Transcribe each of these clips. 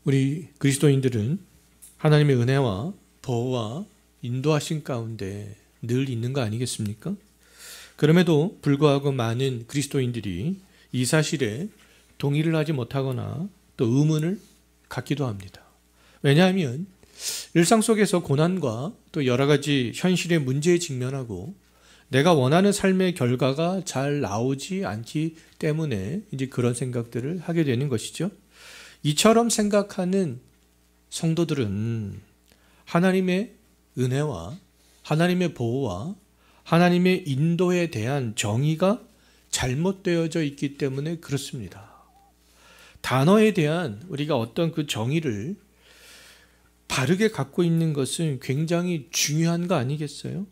우리 그리스도인들은 하나님의 은혜와 보호와 인도하신 가운데 늘 있는 거 아니겠습니까? 그럼에도 불구하고 많은 그리스도인들이 이 사실에 동의를 하지 못하거나 또 의문을 갖기도 합니다. 왜냐하면 일상 속에서 고난과 또 여러 가지 현실의 문제에 직면하고 내가 원하는 삶의 결과가 잘 나오지 않기 때문에 이제 그런 생각들을 하게 되는 것이죠. 이처럼 생각하는 성도들은 하나님의 은혜와 하나님의 보호와 하나님의 인도에 대한 정의가 잘못되어져 있기 때문에 그렇습니다. 단어에 대한 우리가 어떤 그 정의를 바르게 갖고 있는 것은 굉장히 중요한 거 아니겠어요?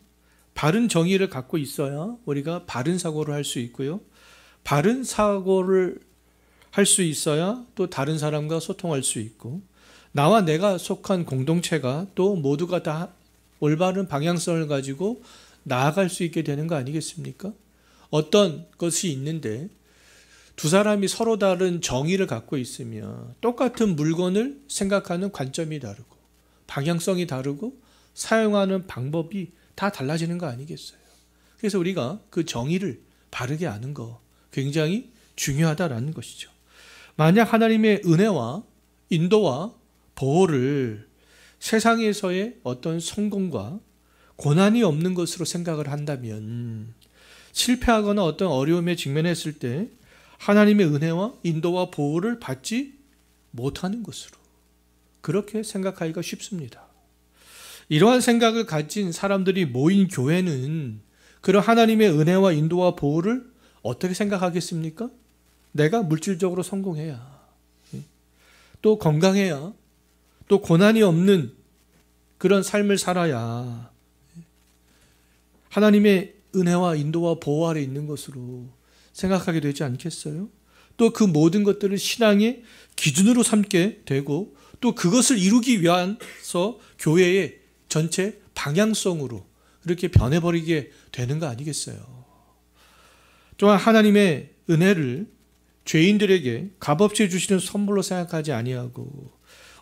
바른 정의를 갖고 있어야 우리가 바른 사고를 할 수 있고요. 바른 사고를 할 수 있어야 또 다른 사람과 소통할 수 있고, 나와 내가 속한 공동체가 또 모두가 다 올바른 방향성을 가지고 나아갈 수 있게 되는 거 아니겠습니까? 어떤 것이 있는데 두 사람이 서로 다른 정의를 갖고 있으면 똑같은 물건을 생각하는 관점이 다르고 방향성이 다르고 사용하는 방법이 다 달라지는 거 아니겠어요? 그래서 우리가 그 정의를 바르게 아는 거 굉장히 중요하다라는 것이죠. 만약 하나님의 은혜와 인도와 보호를 세상에서의 어떤 성공과 고난이 없는 것으로 생각을 한다면, 실패하거나 어떤 어려움에 직면했을 때 하나님의 은혜와 인도와 보호를 받지 못하는 것으로 그렇게 생각하기가 쉽습니다. 이러한 생각을 가진 사람들이 모인 교회는 그런 하나님의 은혜와 인도와 보호를 어떻게 생각하겠습니까? 내가 물질적으로 성공해야, 또 건강해야, 또 고난이 없는 그런 삶을 살아야 하나님의 은혜와 인도와 보호 아래 있는 것으로 생각하게 되지 않겠어요? 또 그 모든 것들을 신앙의 기준으로 삼게 되고, 또 그것을 이루기 위해서 교회의 전체 방향성으로 그렇게 변해버리게 되는 거 아니겠어요? 또한 하나님의 은혜를 죄인들에게 값없이 주시는 선물로 생각하지 아니하고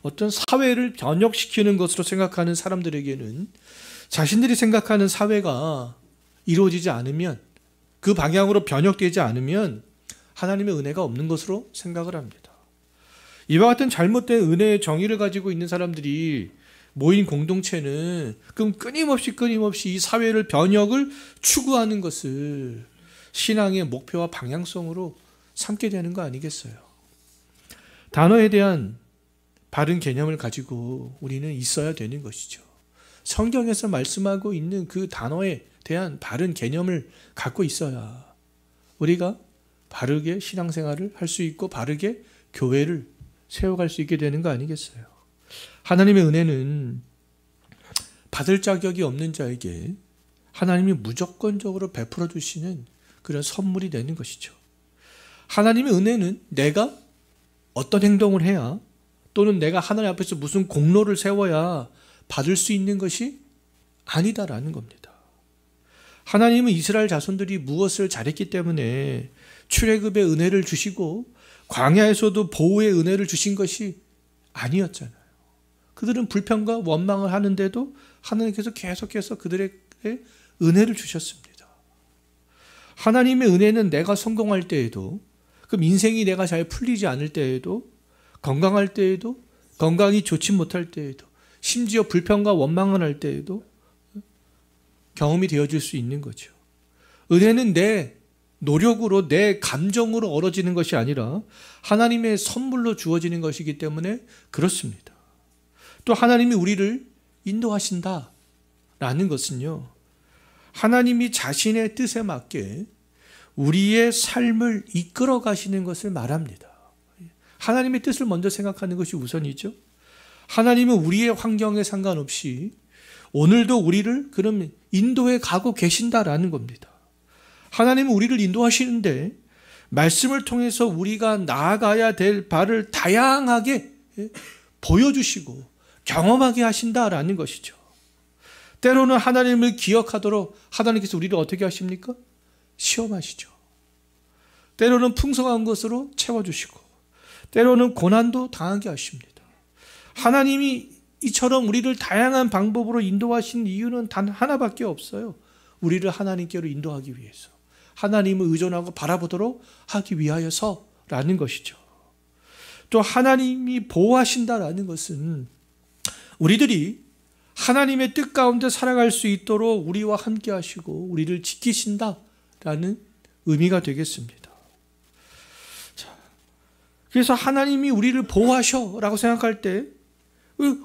어떤 사회를 변혁시키는 것으로 생각하는 사람들에게는 자신들이 생각하는 사회가 이루어지지 않으면, 그 방향으로 변혁되지 않으면 하나님의 은혜가 없는 것으로 생각을 합니다. 이와 같은 잘못된 은혜의 정의를 가지고 있는 사람들이 모인 공동체는 그럼 끊임없이 이 사회를 변혁을 추구하는 것을 신앙의 목표와 방향성으로 삼게 되는 거 아니겠어요? 단어에 대한 바른 개념을 가지고 우리는 있어야 되는 것이죠. 성경에서 말씀하고 있는 그 단어에 대한 바른 개념을 갖고 있어야 우리가 바르게 신앙생활을 할 수 있고 바르게 교회를 세워갈 수 있게 되는 거 아니겠어요? 하나님의 은혜는 받을 자격이 없는 자에게 하나님이 무조건적으로 베풀어 주시는 그런 선물이 되는 것이죠. 하나님의 은혜는 내가 어떤 행동을 해야, 또는 내가 하나님 앞에서 무슨 공로를 세워야 받을 수 있는 것이 아니다라는 겁니다. 하나님은 이스라엘 자손들이 무엇을 잘했기 때문에 출애굽의 은혜를 주시고 광야에서도 보호의 은혜를 주신 것이 아니었잖아요. 그들은 불평과 원망을 하는데도 하나님께서 계속해서 그들에게 은혜를 주셨습니다. 하나님의 은혜는 내가 성공할 때에도, 그럼 인생이 내가 잘 풀리지 않을 때에도, 건강할 때에도, 건강이 좋지 못할 때에도, 심지어 불평과 원망을 할 때에도 경험이 되어질 수 있는 거죠. 은혜는 내 노력으로, 내 감정으로 얻어지는 것이 아니라 하나님의 선물로 주어지는 것이기 때문에 그렇습니다. 또 하나님이 우리를 인도하신다라는 것은요, 하나님이 자신의 뜻에 맞게 우리의 삶을 이끌어 가시는 것을 말합니다. 하나님의 뜻을 먼저 생각하는 것이 우선이죠. 하나님은 우리의 환경에 상관없이 오늘도 우리를 그럼 인도해 가고 계신다라는 겁니다. 하나님은 우리를 인도하시는데 말씀을 통해서 우리가 나아가야 될 바를 다양하게 보여주시고 경험하게 하신다라는 것이죠. 때로는 하나님을 기억하도록 하나님께서 우리를 어떻게 하십니까? 시험하시죠. 때로는 풍성한 것으로 채워주시고 때로는 고난도 당하게 하십니다. 하나님이 이처럼 우리를 다양한 방법으로 인도하신 이유는 단 하나밖에 없어요. 우리를 하나님께로 인도하기 위해서, 하나님을 의존하고 바라보도록 하기 위하여서라는 것이죠. 또 하나님이 보호하신다라는 것은 우리들이 하나님의 뜻 가운데 살아갈 수 있도록 우리와 함께 하시고 우리를 지키신다라는 의미가 되겠습니다. 자, 그래서 하나님이 우리를 보호하셔라고 생각할 때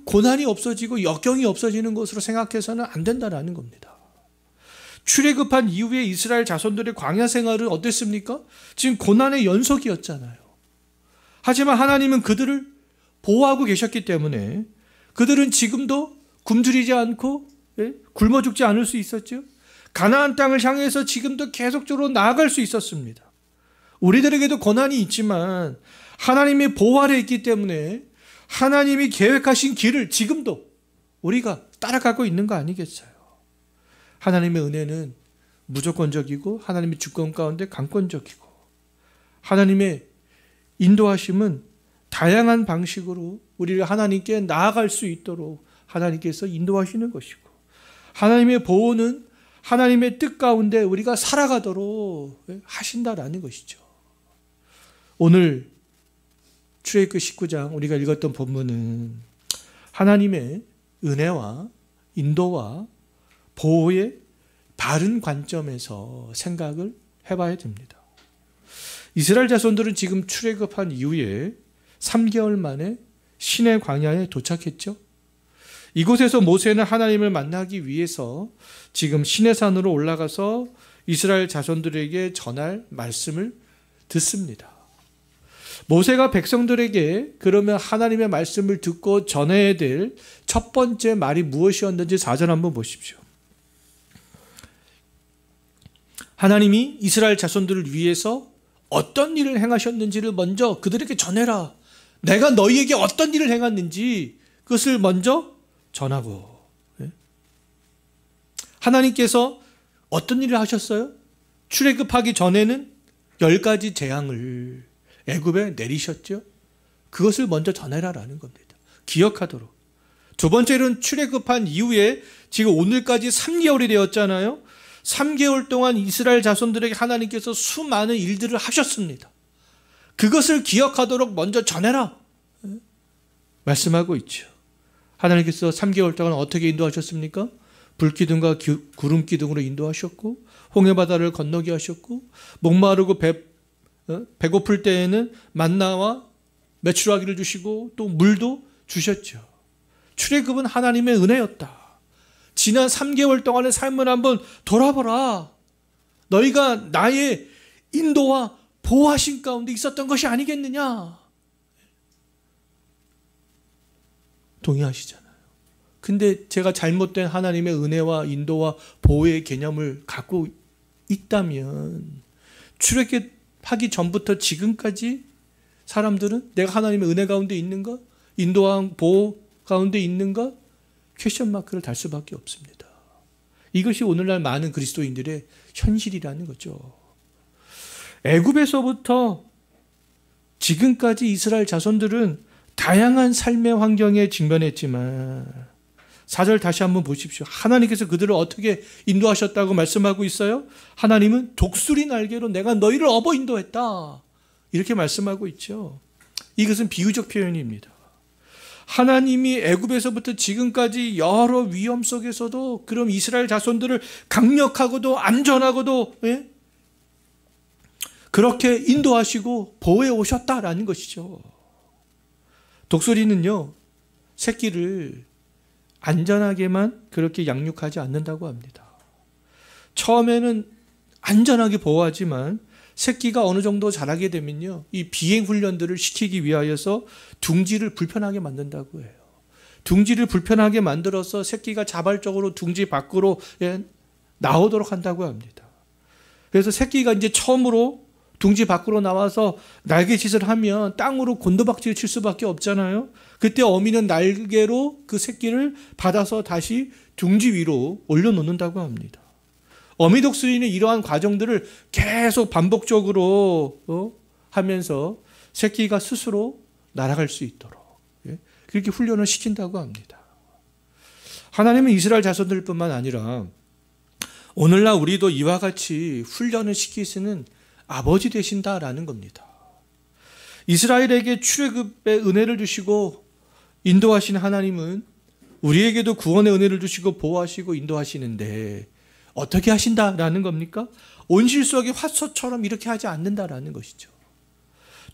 고난이 없어지고 역경이 없어지는 것으로 생각해서는 안 된다라는 겁니다. 출애굽한 이후에 이스라엘 자손들의 광야 생활은 어땠습니까? 지금 고난의 연속이었잖아요. 하지만 하나님은 그들을 보호하고 계셨기 때문에 그들은 지금도 굶주리지 않고 굶어 죽지 않을 수 있었죠. 가나안 땅을 향해서 지금도 계속적으로 나아갈 수 있었습니다. 우리들에게도 고난이 있지만 하나님의 보호 아래 있기 때문에 하나님이 계획하신 길을 지금도 우리가 따라가고 있는 거 아니겠어요? 하나님의 은혜는 무조건적이고 하나님의 주권 가운데 강권적이고 하나님의 인도하심은 다양한 방식으로 우리를 하나님께 나아갈 수 있도록 하나님께서 인도하시는 것이고, 하나님의 보호는 하나님의 뜻 가운데 우리가 살아가도록 하신다라는 것이죠. 오늘 출애굽기 19장 우리가 읽었던 본문은 하나님의 은혜와 인도와 보호의 바른 관점에서 생각을 해봐야 됩니다. 이스라엘 자손들은 지금 출애굽한 이후에 3개월 만에 시내 광야에 도착했죠. 이곳에서 모세는 하나님을 만나기 위해서 지금 시내산으로 올라가서 이스라엘 자손들에게 전할 말씀을 듣습니다. 모세가 백성들에게 그러면 하나님의 말씀을 듣고 전해야 될 첫 번째 말이 무엇이었는지 4절 한번 보십시오. 하나님이 이스라엘 자손들을 위해서 어떤 일을 행하셨는지를 먼저 그들에게 전해라. 내가 너희에게 어떤 일을 행했는지 그것을 먼저 전하고. 하나님께서 어떤 일을 하셨어요? 출애굽하기 전에는 10가지 재앙을 애굽에 내리셨죠. 그것을 먼저 전해라라는 겁니다. 기억하도록. 두 번째로는 출애굽한 이후에 지금 오늘까지 3개월이 되었잖아요. 3개월 동안 이스라엘 자손들에게 하나님께서 수많은 일들을 하셨습니다. 그것을 기억하도록 먼저 전해라 말씀하고 있죠. 하나님께서 3개월 동안 어떻게 인도하셨습니까? 불기둥과 구름기둥으로 인도하셨고, 홍해바다를 건너게 하셨고, 목마르고 배고플 때에는 만나와 메추라기를 주시고 또 물도 주셨죠. 출애굽은 하나님의 은혜였다. 지난 3개월 동안의 삶을 한번 돌아보라. 너희가 나의 인도와 보호하심 가운데 있었던 것이 아니겠느냐. 동의하시잖아요. 근데 제가 잘못된 하나님의 은혜와 인도와 보호의 개념을 갖고 있다면 출애굽하기 전부터 지금까지 사람들은 내가 하나님의 은혜 가운데 있는가? 인도와 보호 가운데 있는가? 퀘션 마크를 달 수밖에 없습니다. 이것이 오늘날 많은 그리스도인들의 현실이라는 거죠. 애굽에서부터 지금까지 이스라엘 자손들은 다양한 삶의 환경에 직면했지만 4절 다시 한번 보십시오. 하나님께서 그들을 어떻게 인도하셨다고 말씀하고 있어요? 하나님은 독수리 날개로 내가 너희를 업어 인도했다. 이렇게 말씀하고 있죠. 이것은 비유적 표현입니다. 하나님이 애굽에서부터 지금까지 여러 위험 속에서도 그럼 이스라엘 자손들을 강력하고도 안전하고도 그렇게 인도하시고 보호해 오셨다라는 것이죠. 독수리는요, 새끼를 안전하게만 그렇게 양육하지 않는다고 합니다. 처음에는 안전하게 보호하지만 새끼가 어느 정도 자라게 되면요, 이 비행 훈련들을 시키기 위하여서 둥지를 불편하게 만든다고 해요. 둥지를 불편하게 만들어서 새끼가 자발적으로 둥지 밖으로 나오도록 한다고 합니다. 그래서 새끼가 이제 처음으로 둥지 밖으로 나와서 날개짓을 하면 땅으로 곤두박질을 칠 수밖에 없잖아요. 그때 어미는 날개로 그 새끼를 받아서 다시 둥지 위로 올려놓는다고 합니다. 어미 독수리는 이러한 과정들을 계속 반복적으로 하면서 새끼가 스스로 날아갈 수 있도록 그렇게 훈련을 시킨다고 합니다. 하나님은 이스라엘 자손들뿐만 아니라 오늘날 우리도 이와 같이 훈련을 시키시는 아버지 되신다라는 겁니다. 이스라엘에게 출애굽의 은혜를 주시고 인도하시는 하나님은 우리에게도 구원의 은혜를 주시고 보호하시고 인도하시는데 어떻게 하신다라는 겁니까? 온실 속의 화소처럼 이렇게 하지 않는다라는 것이죠.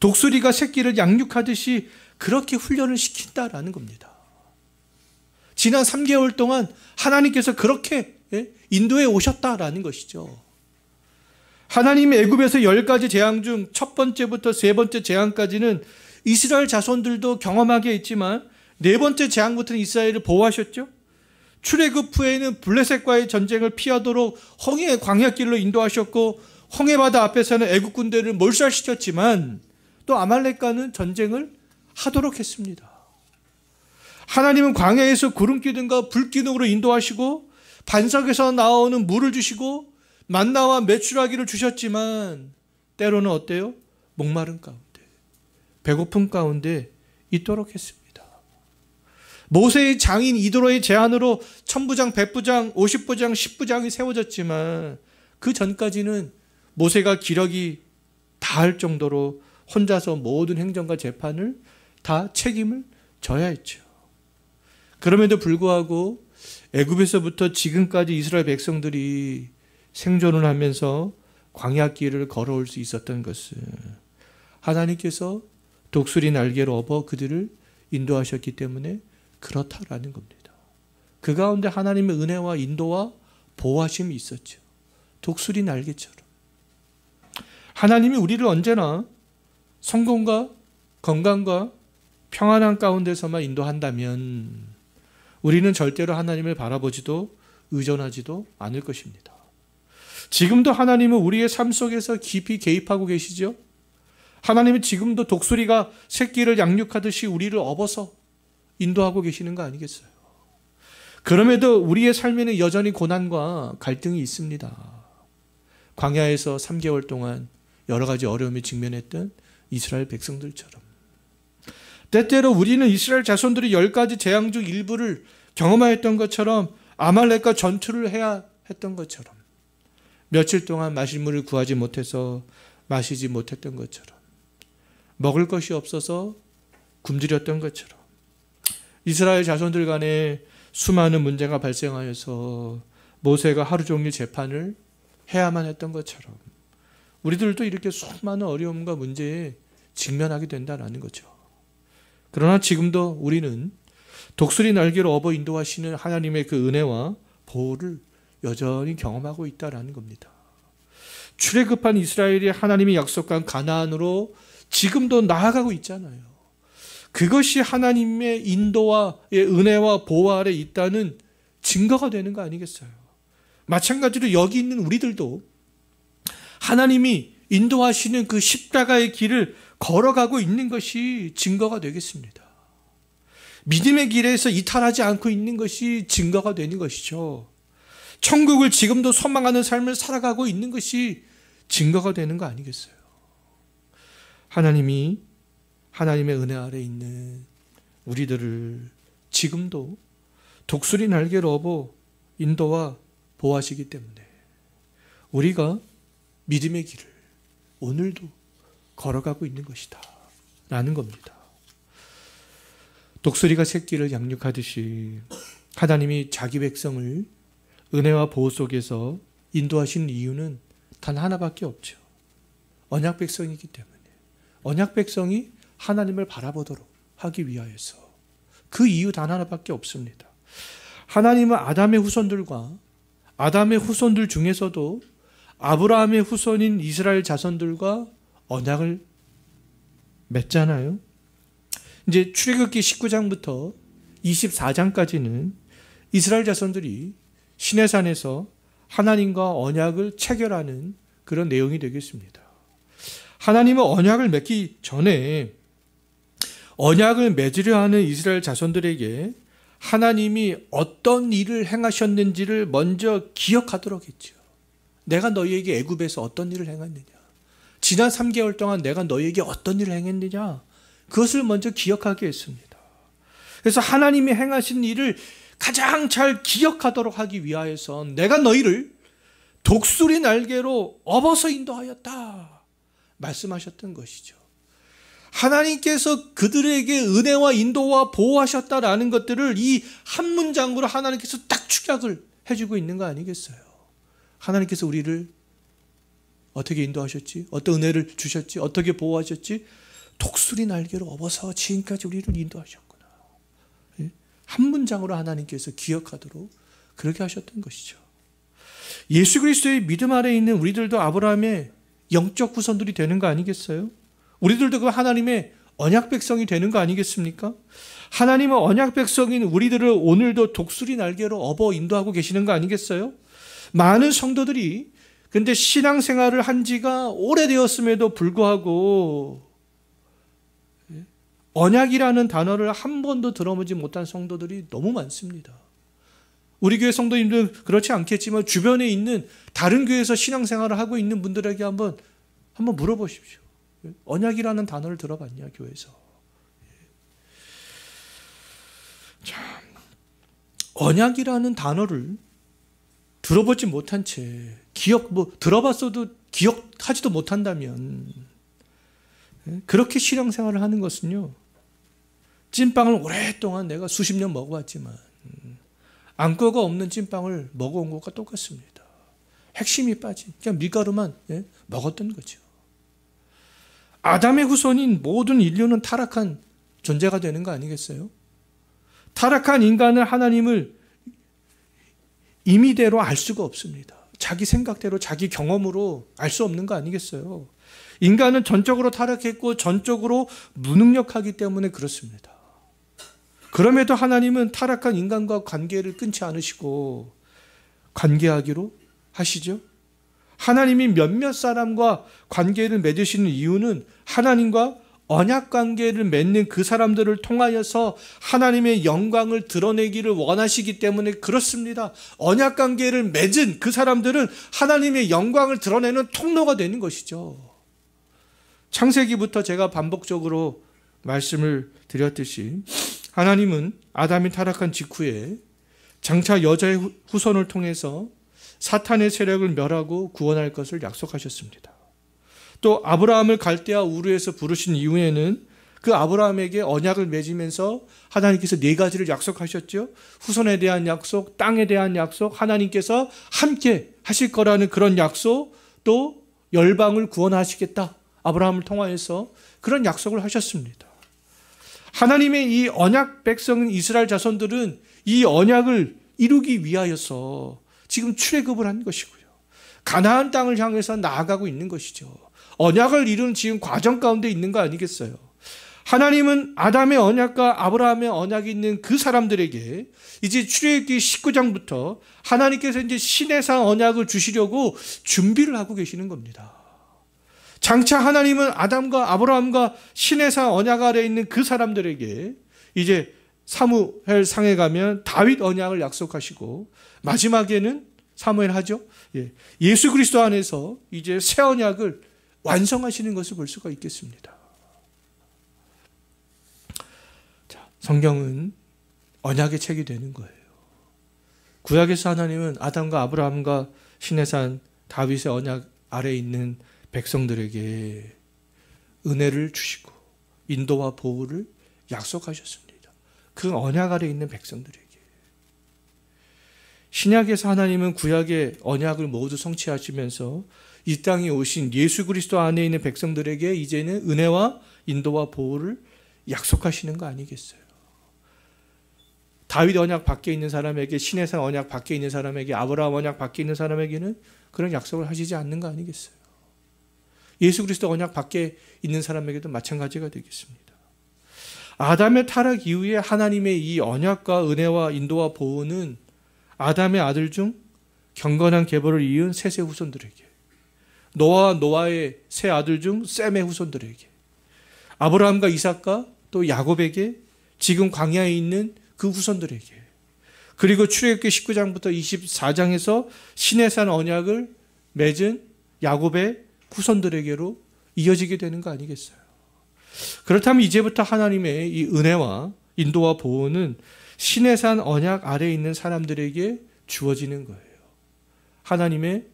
독수리가 새끼를 양육하듯이 그렇게 훈련을 시킨다라는 겁니다. 지난 3개월 동안 하나님께서 그렇게 인도해 오셨다라는 것이죠. 하나님이 애굽에서 10가지 재앙 중 첫 번째부터 세 번째 재앙까지는 이스라엘 자손들도 경험하게 했지만 네 번째 재앙부터는 이스라엘을 보호하셨죠. 출애굽 후에는 블레셋과의 전쟁을 피하도록 홍해 광야길로 인도하셨고 홍해바다 앞에서는 애굽 군대를 몰살시켰지만 또 아말렉과는 전쟁을 하도록 했습니다. 하나님은 광야에서 구름기둥과 불기둥으로 인도하시고 반석에서 나오는 물을 주시고 만나와 메추라기를 주셨지만 때로는 어때요? 목마른 가운데, 배고픔 가운데 있도록 했습니다. 모세의 장인 이드로의 제안으로 천부장, 백부장, 50부장, 10부장이 세워졌지만 그 전까지는 모세가 기력이 다할 정도로 혼자서 모든 행정과 재판을 다 책임을 져야 했죠. 그럼에도 불구하고 애굽에서부터 지금까지 이스라엘 백성들이 생존을 하면서 광야길을 걸어올 수 있었던 것은 하나님께서 독수리 날개로 업어 그들을 인도하셨기 때문에 그렇다라는 겁니다. 그 가운데 하나님의 은혜와 인도와 보호하심이 있었죠. 독수리 날개처럼. 하나님이 우리를 언제나 성공과 건강과 평안한 가운데서만 인도한다면 우리는 절대로 하나님을 바라보지도 의존하지도 않을 것입니다. 지금도 하나님은 우리의 삶 속에서 깊이 개입하고 계시죠. 하나님은 지금도 독수리가 새끼를 양육하듯이 우리를 업어서 인도하고 계시는 거 아니겠어요? 그럼에도 우리의 삶에는 여전히 고난과 갈등이 있습니다. 광야에서 3개월 동안 여러 가지 어려움에 직면했던 이스라엘 백성들처럼 때때로 우리는 이스라엘 자손들이 10가지 재앙 중 일부를 경험하였던 것처럼 아말렉과 전투를 해야 했던 것처럼 며칠 동안 마실 물을 구하지 못해서 마시지 못했던 것처럼 먹을 것이 없어서 굶주렸던 것처럼 이스라엘 자손들 간에 수많은 문제가 발생하여서 모세가 하루 종일 재판을 해야만 했던 것처럼 우리들도 이렇게 수많은 어려움과 문제에 직면하게 된다는 거죠. 그러나 지금도 우리는 독수리 날개로 업어 인도하시는 하나님의 그 은혜와 보호를 여전히 경험하고 있다는 겁니다. 출애굽한 이스라엘이 하나님이 약속한 가나안으로 지금도 나아가고 있잖아요. 그것이 하나님의 인도와 은혜와 보호 아래 있다는 증거가 되는 거 아니겠어요? 마찬가지로 여기 있는 우리들도 하나님이 인도하시는 그 십자가의 길을 걸어가고 있는 것이 증거가 되겠습니다. 믿음의 길에서 이탈하지 않고 있는 것이 증거가 되는 것이죠. 천국을 지금도 소망하는 삶을 살아가고 있는 것이 증거가 되는 거 아니겠어요? 하나님이 하나님의 은혜 아래 있는 우리들을 지금도 독수리 날개로 업어 인도와 보호하시기 때문에 우리가 믿음의 길을 오늘도 걸어가고 있는 것이다 라는 겁니다. 독수리가 새끼를 양육하듯이 하나님이 자기 백성을 은혜와 보호 속에서 인도하시는 이유는 단 하나밖에 없죠. 언약 백성이기 때문에 언약 백성이 하나님을 바라보도록 하기 위하여서 그 이유 단 하나밖에 없습니다. 하나님은 아담의 후손들과 아담의 후손들 중에서도 아브라함의 후손인 이스라엘 자손들과 언약을 맺잖아요. 이제 출애굽기 19장부터 24장까지는 이스라엘 자손들이 시내산에서 하나님과 언약을 체결하는 그런 내용이 되겠습니다. 하나님은 언약을 맺기 전에 언약을 맺으려 하는 이스라엘 자손들에게 하나님이 어떤 일을 행하셨는지를 먼저 기억하도록 했죠. 내가 너희에게 애굽에서 어떤 일을 행했느냐, 지난 3개월 동안 내가 너희에게 어떤 일을 행했느냐, 그것을 먼저 기억하게 했습니다. 그래서 하나님이 행하신 일을 가장 잘 기억하도록 하기 위하여서 내가 너희를 독수리 날개로 업어서 인도하였다 말씀하셨던 것이죠. 하나님께서 그들에게 은혜와 인도와 보호하셨다라는 것들을 이 한 문장으로 하나님께서 딱 축약을 해주고 있는 거 아니겠어요? 하나님께서 우리를 어떻게 인도하셨지? 어떤 은혜를 주셨지? 어떻게 보호하셨지? 독수리 날개로 업어서 지금까지 우리를 인도하셨구나. 한 문장으로 하나님께서 기억하도록 그렇게 하셨던 것이죠. 예수 그리스도의 믿음 아래에 있는 우리들도 아브라함의 영적 후손들이 되는 거 아니겠어요? 우리들도 그 하나님의 언약 백성이 되는 거 아니겠습니까? 하나님은 언약 백성인 우리들을 오늘도 독수리 날개로 업어 인도하고 계시는 거 아니겠어요? 많은 성도들이 근데 신앙생활을 한 지가 오래되었음에도 불구하고 언약이라는 단어를 한 번도 들어보지 못한 성도들이 너무 많습니다. 우리 교회 성도님들 그렇지 않겠지만 주변에 있는 다른 교회에서 신앙생활을 하고 있는 분들에게 한번 물어보십시오. 언약이라는 단어를 들어봤냐, 교회에서. 참, 언약이라는 단어를 들어보지 못한 채 들어봤어도 기억하지도 못한다면 그렇게 신앙생활을 하는 것은요, 찐빵을 오랫동안 내가 수십 년 먹어왔지만 안과가 없는 찐빵을 먹어온 것과 똑같습니다. 핵심이 빠진 그냥 밀가루만 먹었던 거죠. 아담의 후손인 모든 인류는 타락한 존재가 되는 거 아니겠어요? 타락한 인간은 하나님을 임의대로 알 수가 없습니다. 자기 생각대로 자기 경험으로 알 수 없는 거 아니겠어요? 인간은 전적으로 타락했고 전적으로 무능력하기 때문에 그렇습니다. 그럼에도 하나님은 타락한 인간과 관계를 끊지 않으시고 관계하기로 하시죠. 하나님이 몇몇 사람과 관계를 맺으시는 이유는 하나님과 언약 관계를 맺는 그 사람들을 통하여서 하나님의 영광을 드러내기를 원하시기 때문에 그렇습니다. 언약 관계를 맺은 그 사람들은 하나님의 영광을 드러내는 통로가 되는 것이죠. 창세기부터 제가 반복적으로 말씀을 드렸듯이 하나님은 아담이 타락한 직후에 장차 여자의 후손을 통해서 사탄의 세력을 멸하고 구원할 것을 약속하셨습니다. 또 아브라함을 갈대아 우르에서 부르신 이후에는 그 아브라함에게 언약을 맺으면서 하나님께서 4가지를 약속하셨죠. 후손에 대한 약속, 땅에 대한 약속, 하나님께서 함께 하실 거라는 그런 약속, 또 열방을 구원하시겠다. 아브라함을 통하여서 그런 약속을 하셨습니다. 하나님의 이 언약 백성인 이스라엘 자손들은 이 언약을 이루기 위하여서 지금 출애굽을 한 것이고요. 가나안 땅을 향해서 나아가고 있는 것이죠. 언약을 이루는 지금 과정 가운데 있는 거 아니겠어요? 하나님은 아담의 언약과 아브라함의 언약이 있는 그 사람들에게 이제 출애굽기 19장부터 하나님께서 이제 시내산 언약을 주시려고 준비를 하고 계시는 겁니다. 장차 하나님은 아담과 아브라함과 시내산 언약 아래에 있는 그 사람들에게 이제 사무엘 상에 가면 다윗 언약을 약속하시고 마지막에는 사무엘 하죠. 예수 그리스도 안에서 이제 새 언약을 완성하시는 것을 볼 수가 있겠습니다. 자, 성경은 언약의 책이 되는 거예요. 구약에서 하나님은 아담과 아브라함과 시내산 다윗의 언약 아래에 있는 백성들에게 은혜를 주시고 인도와 보호를 약속하셨습니다. 그 언약 아래에 있는 백성들에게. 신약에서 하나님은 구약의 언약을 모두 성취하시면서 이 땅에 오신 예수 그리스도 안에 있는 백성들에게 이제는 은혜와 인도와 보호를 약속하시는 거 아니겠어요? 다윗 언약 밖에 있는 사람에게, 시내산 언약 밖에 있는 사람에게, 아브라함 언약 밖에 있는 사람에게는 그런 약속을 하시지 않는 거 아니겠어요? 예수 그리스도 언약 밖에 있는 사람에게도 마찬가지가 되겠습니다. 아담의 타락 이후에 하나님의 이 언약과 은혜와 인도와 보호는 아담의 아들 중 경건한 계보를 이은 셋의 후손들에게, 노아와 노아의 세 아들 중 셈의 후손들에게, 아브라함과 이삭과 또 야곱에게, 지금 광야에 있는 그 후손들에게, 그리고 출애굽기 19장부터 24장에서 시내산 언약을 맺은 야곱의 후손들에게로 이어지게 되는 거 아니겠어요? 그렇다면 이제부터 하나님의 이 은혜와 인도와 보호는 시내산 언약 아래에 있는 사람들에게 주어지는 거예요. 하나님의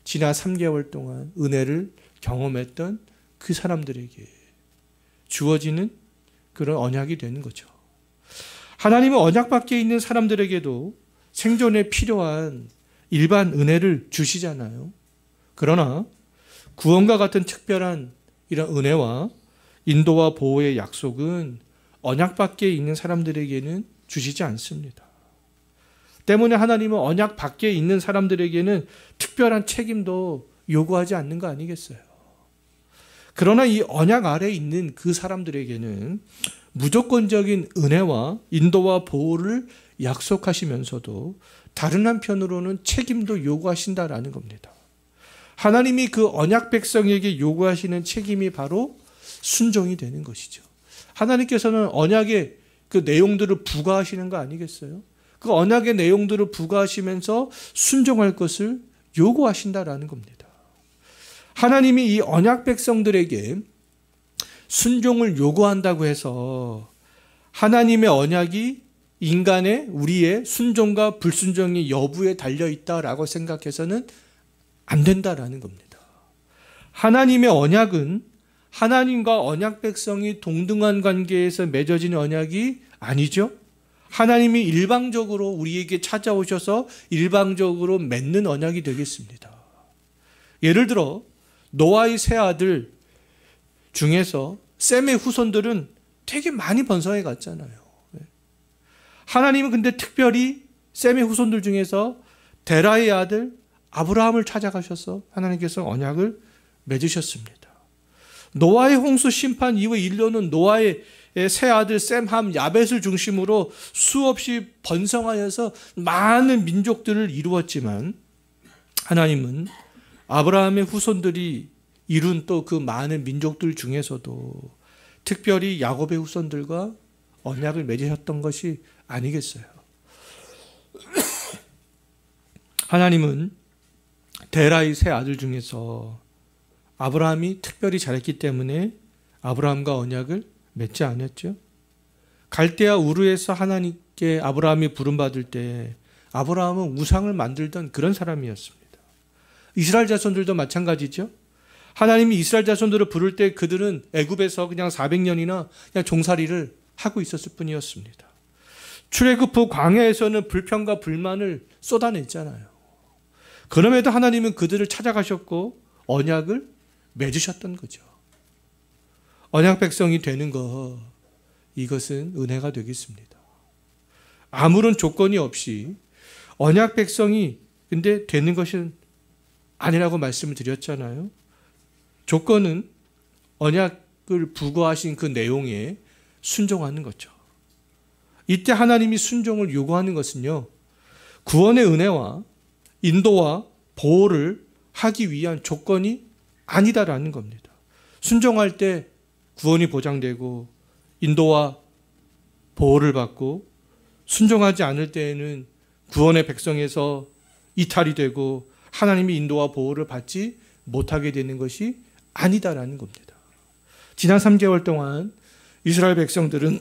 지난 3개월 동안 은혜를 경험했던 그 사람들에게 주어지는 그런 언약이 되는 거죠. 하나님은 언약 밖에 있는 사람들에게도 생존에 필요한 일반 은혜를 주시잖아요. 그러나 구원과 같은 특별한 이런 은혜와 인도와 보호의 약속은 언약 밖에 있는 사람들에게는 주시지 않습니다. 때문에 하나님은 언약 밖에 있는 사람들에게는 특별한 책임도 요구하지 않는 거 아니겠어요? 그러나 이 언약 아래에 있는 그 사람들에게는 무조건적인 은혜와 인도와 보호를 약속하시면서도 다른 한편으로는 책임도 요구하신다라는 겁니다. 하나님이 그 언약 백성에게 요구하시는 책임이 바로 순종이 되는 것이죠. 하나님께서는 언약의 그 내용들을 부과하시는 거 아니겠어요? 그 언약의 내용들을 부과하시면서 순종할 것을 요구하신다라는 겁니다. 하나님이 이 언약 백성들에게 순종을 요구한다고 해서 하나님의 언약이 인간의 우리의 순종과 불순종의 여부에 달려있다라고 생각해서는 안 된다라는 겁니다. 하나님의 언약은 하나님과 언약 백성이 동등한 관계에서 맺어진 언약이 아니죠. 하나님이 일방적으로 우리에게 찾아오셔서 일방적으로 맺는 언약이 되겠습니다. 예를 들어 노아의 세 아들 중에서 셈의 후손들은 되게 많이 번성해 갔잖아요. 하나님은 근데 특별히 셈의 후손들 중에서 데라의 아들 아브라함을 찾아가셔서 하나님께서 언약을 맺으셨습니다. 노아의 홍수 심판 이후 인류는 노아의 세 아들 셈, 함, 야벳을 중심으로 수없이 번성하여서 많은 민족들을 이루었지만 하나님은 아브라함의 후손들이 이룬 또 그 많은 민족들 중에서도 특별히 야곱의 후손들과 언약을 맺으셨던 것이 아니겠어요. 하나님은 데라의 세 아들 중에서 아브라함이 특별히 잘했기 때문에 아브라함과 언약을 맺지 않았죠. 갈대아 우르에서 하나님께 아브라함이 부름받을 때 아브라함은 우상을 만들던 그런 사람이었습니다. 이스라엘 자손들도 마찬가지죠. 하나님이 이스라엘 자손들을 부를 때 그들은 애굽에서 그냥 400년이나 그냥 종살이를 하고 있었을 뿐이었습니다. 출애굽 후 광야에서는 불평과 불만을 쏟아냈잖아요. 그럼에도 하나님은 그들을 찾아가셨고 언약을 맺으셨던 거죠. 언약 백성이 되는 것, 이것은 은혜가 되겠습니다. 아무런 조건이 없이 언약 백성이 근데 되는 것은 아니라고 말씀을 드렸잖아요. 조건은 언약을 부과하신 그 내용에 순종하는 거죠. 이때 하나님이 순종을 요구하는 것은요, 구원의 은혜와 인도와 보호를 하기 위한 조건이 아니다라는 겁니다. 순종할 때 구원이 보장되고 인도와 보호를 받고, 순종하지 않을 때에는 구원의 백성에서 이탈이 되고 하나님이 인도와 보호를 받지 못하게 되는 것이 아니다라는 겁니다. 지난 3개월 동안 이스라엘 백성들은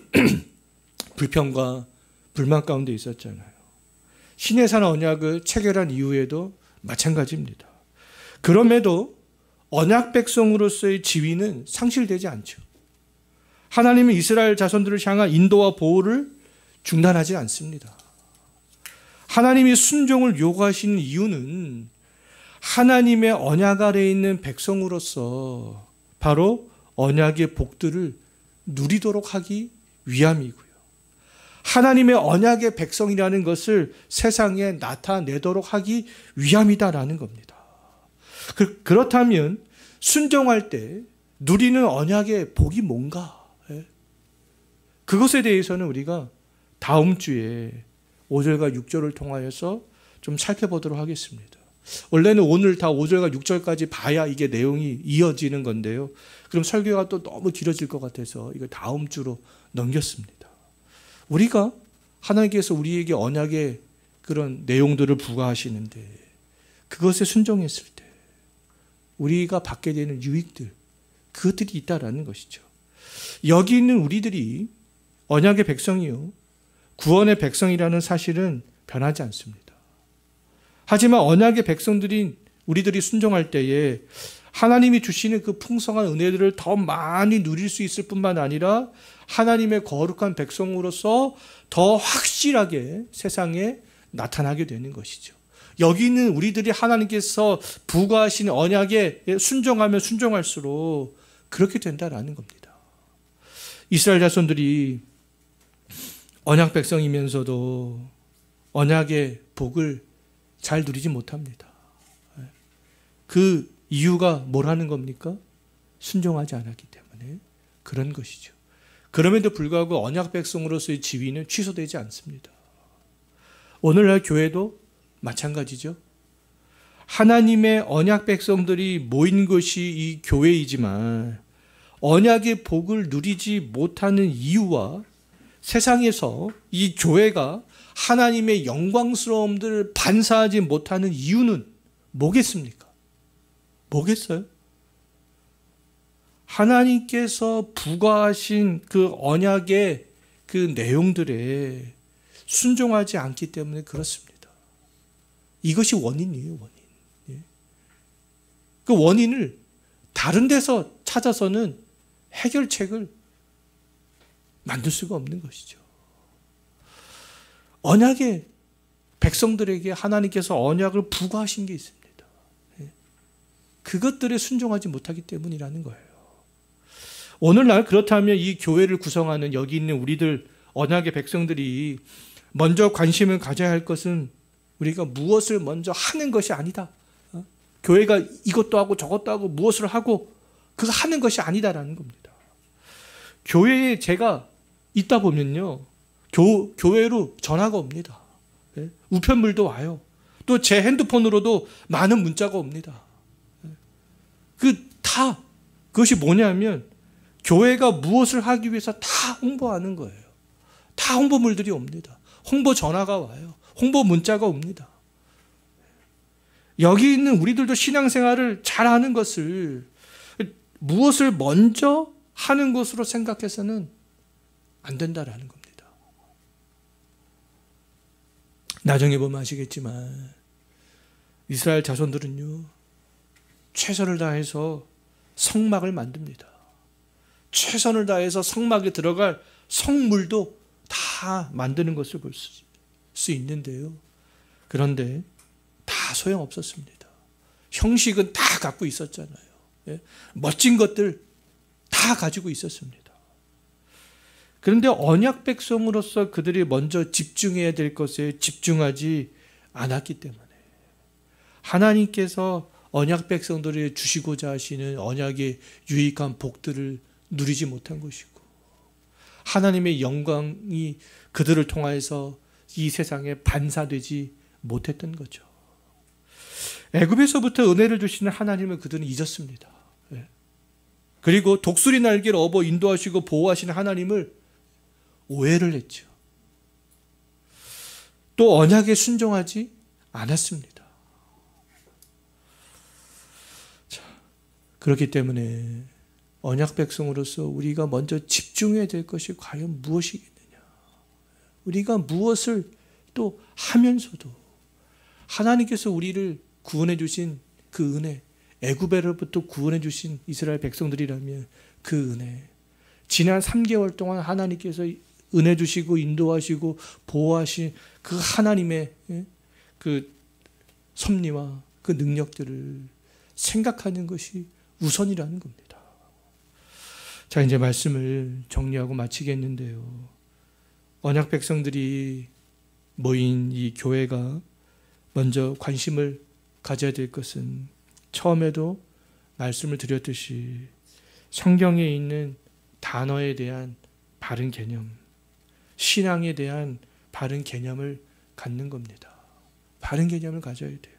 불평과 불만 가운데 있었잖아요. 시내산 언약을 체결한 이후에도 마찬가지입니다. 그럼에도 언약 백성으로서의 지위는 상실되지 않죠. 하나님은 이스라엘 자손들을 향한 인도와 보호를 중단하지 않습니다. 하나님이 순종을 요구하시는 이유는 하나님의 언약 아래에 있는 백성으로서 바로 언약의 복들을 누리도록 하기 위함이고요. 하나님의 언약의 백성이라는 것을 세상에 나타내도록 하기 위함이다라는 겁니다. 그렇다면 순종할 때 누리는 언약의 복이 뭔가? 그것에 대해서는 우리가 다음 주에 5절과 6절을 통하여서 좀 살펴보도록 하겠습니다. 원래는 오늘 다 5절과 6절까지 봐야 이게 내용이 이어지는 건데요. 그럼 설교가 또 너무 길어질 것 같아서 이거 다음 주로 넘겼습니다. 우리가 하나님께서 우리에게 언약의 그런 내용들을 부과하시는데 그것에 순종했을 때 우리가 받게 되는 유익들, 그것들이 있다라는 것이죠. 여기 있는 우리들이 언약의 백성이요, 구원의 백성이라는 사실은 변하지 않습니다. 하지만 언약의 백성들인 우리들이 순종할 때에 하나님이 주시는 그 풍성한 은혜들을 더 많이 누릴 수 있을 뿐만 아니라 하나님의 거룩한 백성으로서 더 확실하게 세상에 나타나게 되는 것이죠. 여기 있는 우리들이 하나님께서 부과하신 언약에 순종하면 순종할수록 그렇게 된다라는 겁니다. 이스라엘 자손들이 언약 백성이면서도 언약의 복을 잘 누리지 못합니다. 그 이유가 뭐라는 겁니까? 순종하지 않았기 때문에 그런 것이죠. 그럼에도 불구하고 언약 백성으로서의 지위는 취소되지 않습니다. 오늘날 교회도 마찬가지죠. 하나님의 언약 백성들이 모인 것이 이 교회이지만 언약의 복을 누리지 못하는 이유와 세상에서 이 교회가 하나님의 영광스러움들을 반사하지 못하는 이유는 뭐겠습니까? 뭐겠어요? 하나님께서 부과하신 그 언약의 그 내용들에 순종하지 않기 때문에 그렇습니다. 이것이 원인이에요, 원인. 그 원인을 다른 데서 찾아서는 해결책을 만들 수가 없는 것이죠. 언약의 백성들에게 하나님께서 언약을 부과하신 게 있습니다. 그것들에 순종하지 못하기 때문이라는 거예요. 오늘날 그렇다면 이 교회를 구성하는 여기 있는 우리들 언약의 백성들이 먼저 관심을 가져야 할 것은 우리가 무엇을 먼저 하는 것이 아니다. 교회가 이것도 하고 저것도 하고 무엇을 하고 그거 하는 것이 아니다라는 겁니다. 교회에 제가 있다 보면요, 교회로 전화가 옵니다. 우편물도 와요. 또 제 핸드폰으로도 많은 문자가 옵니다. 그것이 뭐냐면 교회가 무엇을 하기 위해서 다 홍보하는 거예요. 다 홍보물들이 옵니다. 홍보 전화가 와요. 홍보 문자가 옵니다. 여기 있는 우리들도 신앙생활을 잘하는 것을 무엇을 먼저 하는 것으로 생각해서는 안 된다라는 겁니다. 나중에 보면 아시겠지만 이스라엘 자손들은요, 최선을 다해서 성막을 만듭니다. 최선을 다해서 성막에 들어갈 성물도 다 만드는 것을 볼 수 있는데요. 그런데 다 소용없었습니다. 형식은 다 갖고 있었잖아요. 멋진 것들 다 가지고 있었습니다. 그런데 언약 백성으로서 그들이 먼저 집중해야 될 것에 집중하지 않았기 때문에 하나님께서 언약 백성들이 주시고자 하시는 언약의 유익한 복들을 누리지 못한 것이고 하나님의 영광이 그들을 통하여서 이 세상에 반사되지 못했던 거죠. 애굽에서부터 은혜를 주시는 하나님을 그들은 잊었습니다. 그리고 독수리 날개를 업어 인도하시고 보호하시는 하나님을 오해를 했죠. 또 언약에 순종하지 않았습니다. 자, 그렇기 때문에 언약 백성으로서 우리가 먼저 집중해야 될 것이 과연 무엇이겠느냐. 우리가 무엇을 또 하면서도 하나님께서 우리를 구원해 주신 그 은혜, 애굽에로부터 구원해 주신 이스라엘 백성들이라면 그 은혜, 지난 3개월 동안 하나님께서 은혜 주시고 인도하시고 보호하신 그 하나님의 그 섭리와 그 능력들을 생각하는 것이 우선이라는 겁니다. 자, 이제 말씀을 정리하고 마치겠는데요. 언약 백성들이 모인 이 교회가 먼저 관심을 가져야 될 것은 처음에도 말씀을 드렸듯이 성경에 있는 단어에 대한 바른 개념, 신앙에 대한 바른 개념을 갖는 겁니다. 바른 개념을 가져야 돼요.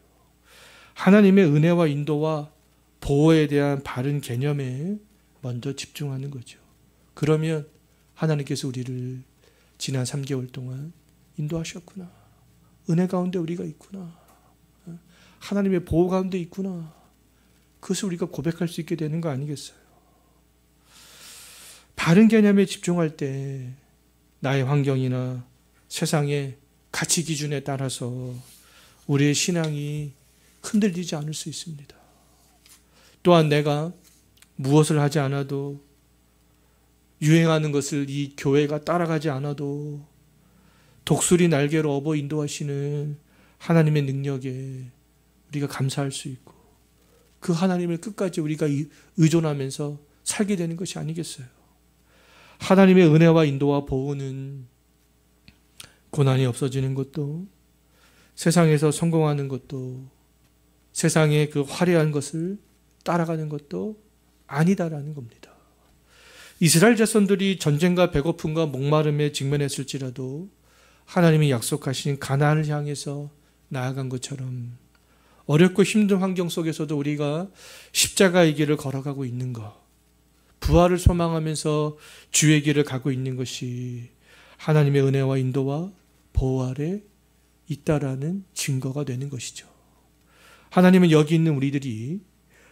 하나님의 은혜와 인도와 보호에 대한 바른 개념에 먼저 집중하는 거죠. 그러면 하나님께서 우리를 지난 3개월 동안 인도하셨구나. 은혜 가운데 우리가 있구나. 하나님의 보호 가운데 있구나. 그것을 우리가 고백할 수 있게 되는 거 아니겠어요? 바른 개념에 집중할 때 나의 환경이나 세상의 가치 기준에 따라서 우리의 신앙이 흔들리지 않을 수 있습니다. 또한 내가 무엇을 하지 않아도, 유행하는 것을 이 교회가 따라가지 않아도 독수리 날개로 업어 인도하시는 하나님의 능력에 우리가 감사할 수 있고, 그 하나님을 끝까지 우리가 의존하면서 살게 되는 것이 아니겠어요? 하나님의 은혜와 인도와 보호는 고난이 없어지는 것도, 세상에서 성공하는 것도, 세상의 그 화려한 것을 따라가는 것도 아니다라는 겁니다. 이스라엘 자손들이 전쟁과 배고픔과 목마름에 직면했을지라도 하나님이 약속하신 가나안을 향해서 나아간 것처럼 어렵고 힘든 환경 속에서도 우리가 십자가의 길을 걸어가고 있는 것, 부활을 소망하면서 주의 길을 가고 있는 것이 하나님의 은혜와 인도와 보호 아래 있다라는 증거가 되는 것이죠. 하나님은 여기 있는 우리들이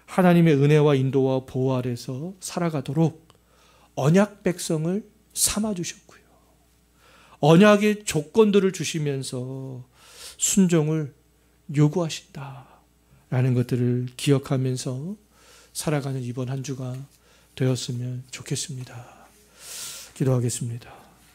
하나님의 은혜와 인도와 보호 아래서 살아가도록 언약 백성을 삼아주셨고요. 언약의 조건들을 주시면서 순종을 요구하신다라는 것들을 기억하면서 살아가는 이번 한 주가 되었으면 좋겠습니다. 기도하겠습니다.